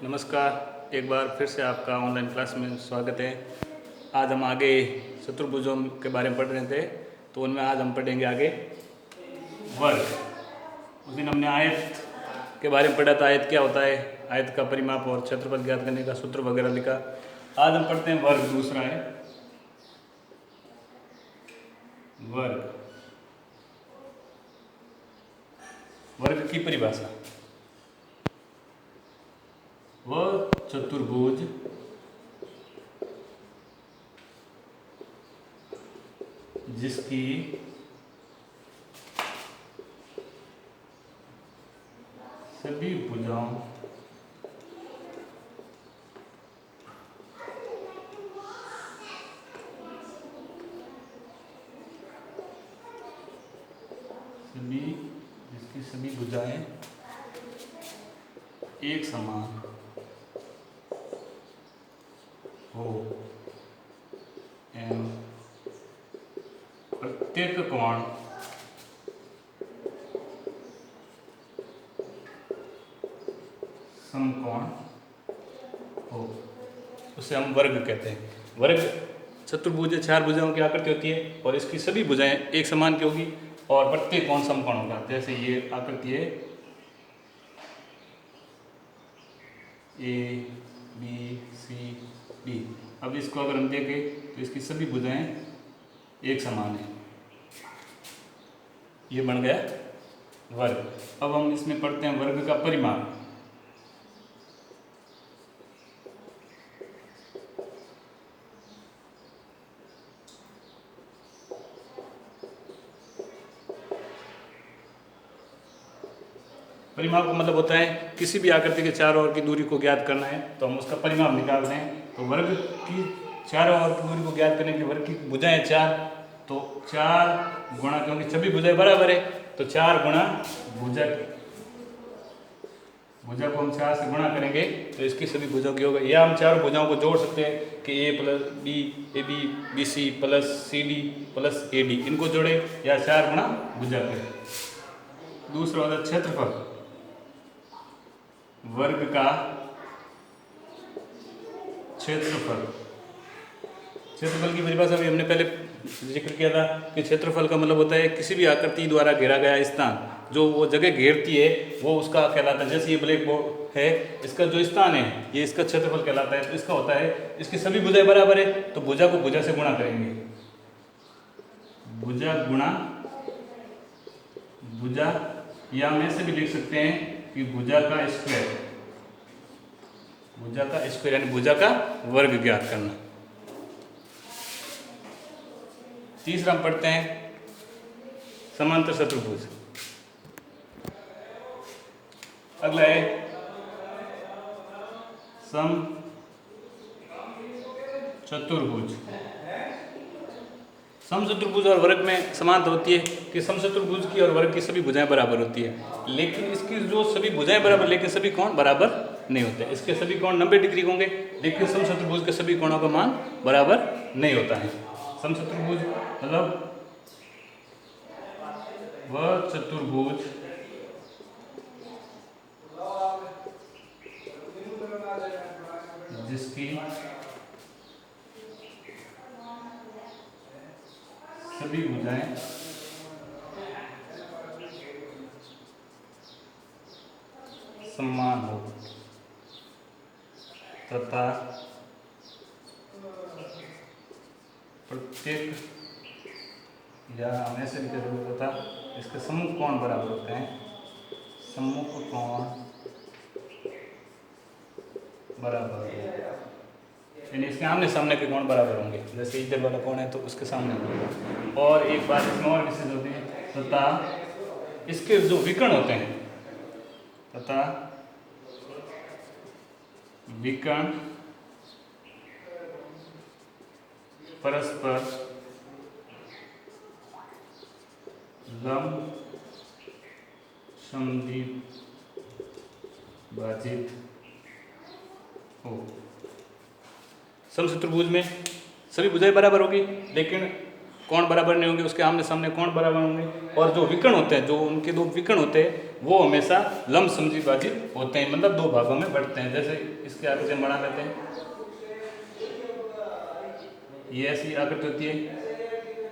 नमस्कार, एक बार फिर से आपका ऑनलाइन क्लास में स्वागत है। आज हम आगे चतुर्भुजों के बारे में पढ़ रहे थे, तो उनमें आज हम पढ़ेंगे आगे वर्ग। उस दिन हमने आयत के बारे में पढ़ा था, आयत क्या होता है, आयत का परिमाप और क्षेत्रफल ज्ञात करने का सूत्र वगैरह लिखा। आज हम पढ़ते हैं वर्ग। दूसरा है वर्ग। वर्ग की परिभाषा, वह चतुर्भुज जिसकी सभी भुजाओं जिसकी सभी भुजाएं एक समान हो एवं प्रत्येक कोण समकोण हो, उसे हम वर्ग कहते हैं। वर्ग चतुर्भुज चार भुजाओं की आकृति होती है और इसकी सभी भुजाएं एक समान की होगी और प्रत्येक कोण समकोण होगा। जैसे ये आकृति है ए बी सी डी। अब इसको अगर हम देखें तो इसकी सभी भुजाएं एक समान है, ये बन गया वर्ग। अब हम इसमें पढ़ते हैं वर्ग का परिमाप। परिमाप का मतलब होता है किसी भी आकृति के चारों ओर की दूरी को ज्ञात करना है तो हम उसका परिमाप निकालते हैं। तो वर्ग की चारों ओर की दूरी को ज्ञात करने के वर्ग की भुजाएं चार, तो 4 गुणा, क्योंकि सभी भुजाएं बराबर है तो 4 गुणा भुजा को हम 4 से गुणा करेंगे तो इसकी सभी भुजाओं की होगा। या हम चारों भुजाओं को जोड़ सकते हैं कि A plus B, A B B C plus C D plus A D, इनको जोड़े या 4 गुणा भुजा करें। दूसरा होता है क्षेत्रफल। वर्ग का क्षेत्रफल की परिभाषा भी हमने पहले जिक्र किया था कि क्षेत्रफल का मतलब होता है किसी भी आकृति द्वारा घेरा गया स्थान, जो वो जगह घेरती है वो उसका कहलाता है। जैसे ये ब्लैक बोर्ड है, इसका जो स्थान है ये इसका क्षेत्रफल कहलाता है। तो इसका होता है इसकी सभी भुजाएं बराबर है तो भुजा को भुजा से गुणा करेंगे, भुजा गुणा भुजा, या हम ऐसे भी लिख सकते हैं कि भुजा का स्क्वायर यानी भुजा का वर्ग ज्ञात करना। तीसरा हम पढ़ते हैं समांतर चतुर्भुज। अगला है सम चतुर्भुज। समचतुर्भुज और वर्ग में समानता होती है कि समचतुर्भुज की और वर्ग की सभी भुजाएं बराबर होती है, लेकिन इसकी जो सभी भुजाएं बराबर लेकिन सभी कोण बराबर नहीं होते। इसके सभी कोण 90 डिग्री होंगे लेकिन समचतुर्भुज के सभी कोणों का मान बराबर नहीं होता है। समचतुर्भुज मतलब वह चतुर्भुज जिसकी सभी भुजाएं समान हो तथा प्रत्येक, या हम ऐसे भी कह सकते तथा इसके सम्मुख कोण बराबर होते हैं। सम्मुख कोण बराबर यानी इसके आमने सामने के कोण बराबर होंगे। जैसे इधर वाला कोण है तो उसके सामने होगा। और एक बात इसमें और विशेष होती है तथा इसके जो विकर्ण होते हैं तथा विकर्ण परस्पर लंब समद्विभाजित हो। समचतुर्भुज में सभी भुजाएं बराबर होगी लेकिन कोण बराबर नहीं होंगे, उसके आमने सामने कोण बराबर होंगे। और जो विकर्ण होते हैं, जो उनके दो विकर्ण होते हैं वो हमेशा लंबसम विभाजित होते हैं, मतलब दो भागों में बढ़ते हैं। जैसे इसके आकृति हम बना लेते हैं, ये ऐसी आकृति होती है।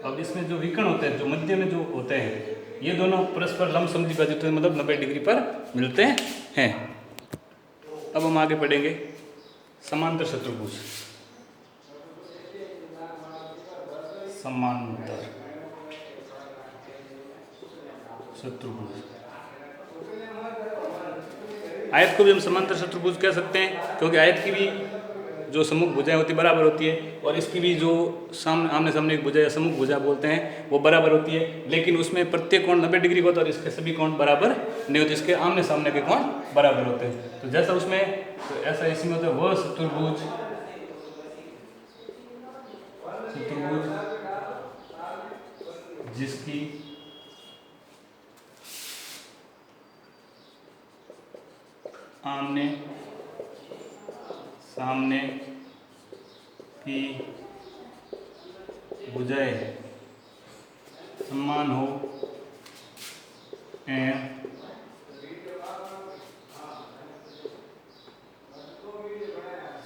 अब इसमें जो विकर्ण होते हैं, जो मध्य में जो होते हैं, ये दोनों परस्पर लंबसम विभाजित होते हैं, मतलब 90 डिग्री पर मिलते हैं। अब हम आगे बढ़ेंगे, समांतर चतुर्भुज। समांतर चतुर्भुज, आयत को भी हम समांतर चतुर्भुज कह सकते हैं, क्योंकि आयत की भी जो सम्मुख भुजाएं होती है बराबर होती है, और इसकी भी जो आमने सामने की भुजा या सम्मुख भुजा बोलते हैं वो बराबर होती है। लेकिन उसमें प्रत्येक कोण 90 डिग्री का होता है और इसके सभी कोण बराबर नहीं होते, इसके आमने सामने के कोण बराबर होते हैं। तो जैसा उसमें, तो ऐसा इसमें होता है वह चतुर्भुज, जिसकी आमने सामने की भुजाएं समान हो एवं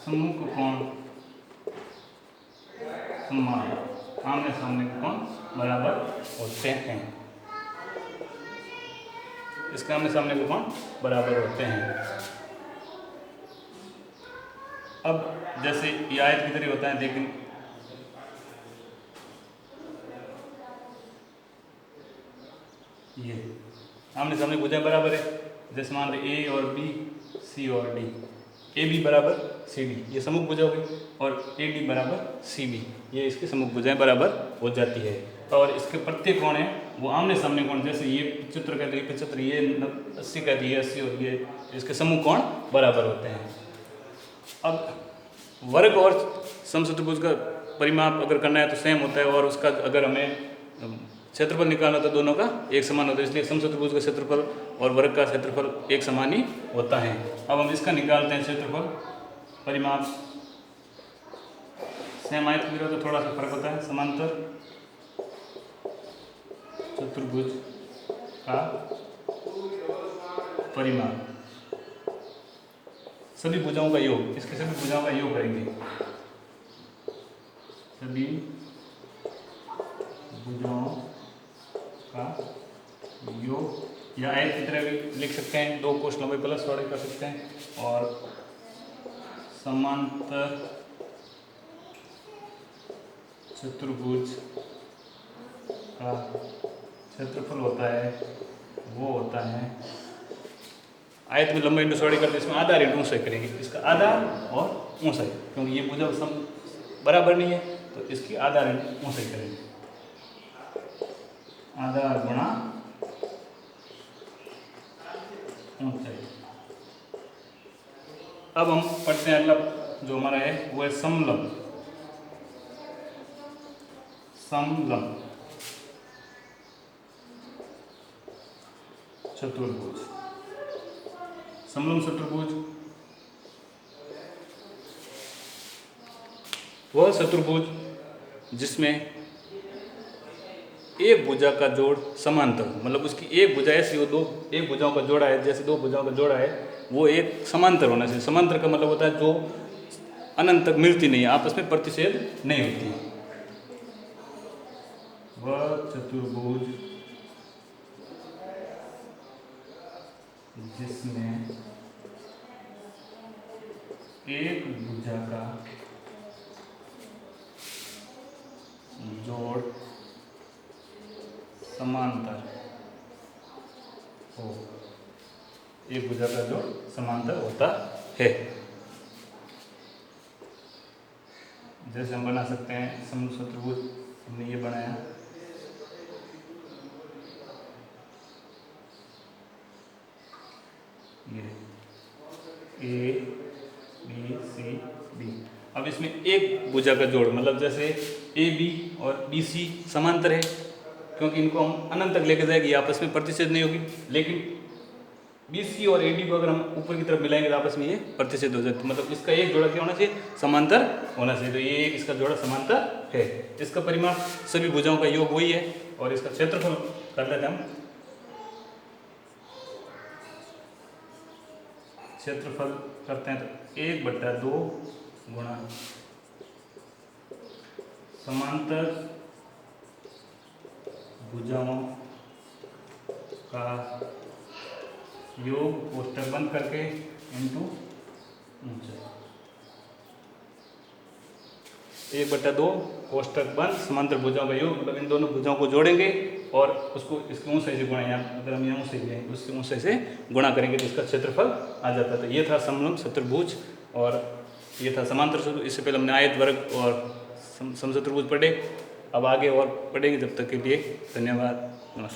सम्मुख कोण समान, आमने सामने के कोण बराबर होते हैं। इसके आमने सामने के कोण बराबर होते हैं। अब जैसे ये आयत की तरह होता है, लेकिन ये आमने सामने भुजाएं बराबर है। जैसे मान लो ए और बी, सी और डी, ए बी बराबर सी डी, ये सम्मुख भुजा होगी, और ए डी बराबर सी बी, ये इसकी सम्मुख भुजाएं बराबर हो जाती है। और इसके प्रत्येक कोण है वो आमने सामने कोण, जैसे ये 75 कहते हैं, 75, ये 80 कहती है, 80, और ये इसके सम्मुख कोण बराबर होते हैं। अब वर्ग और समचतुर्भुज का परिमाप अगर करना है तो सेम होता है, और उसका अगर हमें क्षेत्रफल निकालना तो दोनों का एक समान होता है, इसलिए समचतुर्भुज का क्षेत्रफल और वर्ग का क्षेत्रफल एक समान ही होता है। अब हम इसका निकालते हैं क्षेत्रफल परिमाप। सेम आयत की तो थोड़ा सा फर्क होता है। समांतर चतुर्भुज का परिमाप, सभी भुजाओं का योग, इसके सभी भुजाओं का योग करेंगे, सभी भुजाओं का योग, या आयत की तरह भी लिख सकते हैं, 2 कोश लंबाई प्लस चौड़ाई कर सकते हैं। और समांतर चतुर्भुज का क्षेत्रफल होता है, वो होता है, आयत में लंबाई इंटू चौड़ाई करते, इसमें आधा इंटू ऊंचाई करेंगे, इसका आधा और ऊंचाई, क्योंकि ये भुजा सम बराबर नहीं है तो इसकी आधा इंटू ऊंचाई करेंगे, आधा गुणा ऊंचाई। अब हम पढ़ते हैं अगला जो हमारा है वो है समलंब। समलंब चतुर्भुज। समलंब चतुर्भुज वह चतुर्भुज जिसमें एक भुजा का जोड़ समांतर, मतलब उसकी एक भुजा ऐसी हो, एक भुजाओं का जोड़ा है, जैसे 2 भुजाओं का जोड़ा है, वो एक समांतर होना चाहिए। समांतर का मतलब होता है जो अनंत तक मिलती नहीं है, आपस में प्रतिच्छेद नहीं होती। वह चतुर्भुज जिसमें एक भुजा का जोड़ समांतर हो, एक भुजा का जोड़ समांतर होता है। जैसे हम बना सकते हैं समलंब चतुर्भुज, हमने ये बनाया, ये ए बी सी डी। अब इसमें एक भुजा का जोड़, मतलब जैसे ए बी और बी सी समांतर है, क्योंकि इनको हम अनंत तक लेके जाएंगे, आपस में प्रतिच्छेद नहीं होगी। लेकिन बी सी और ए डी को अगर हम ऊपर की तरफ मिलाएंगे तो आपस में ये प्रतिच्छेद हो जाते हैं, मतलब इसका एक जोड़ा क्या होना चाहिए, समांतर होना चाहिए। तो ये एक इसका जोड़ा समांतर है। इसका परिमाप सभी भुजाओं का योग वही है, और इसका क्षेत्रफल कर लेते हैं हम। क्षेत्रफल करते हैं तो 1/2 गुणा समांतर भुजाओं का योग कोष्टक बंद करके इंटू ऊंचाई। 1/2 कोष्टक बंद समांतर भुजाओं का योग, मतलब इन दोनों भुजाओं को जोड़ेंगे और उसको इसकी ऊंचाई से गुणा, यहाँ अगर हम यहाँ ऊंचाई लें उसकी ऊंचाई से गुणा करेंगे तो इसका क्षेत्रफल आ जाता है। तो ये था समलंब चतुर्भुज और ये था समांतर चतुर्भुज। इससे पहले हमने आयत वर्ग और समचतुर्भुज पढ़े, अब आगे और पढ़ेंगे। जब तक के लिए धन्यवाद, नमस्कार।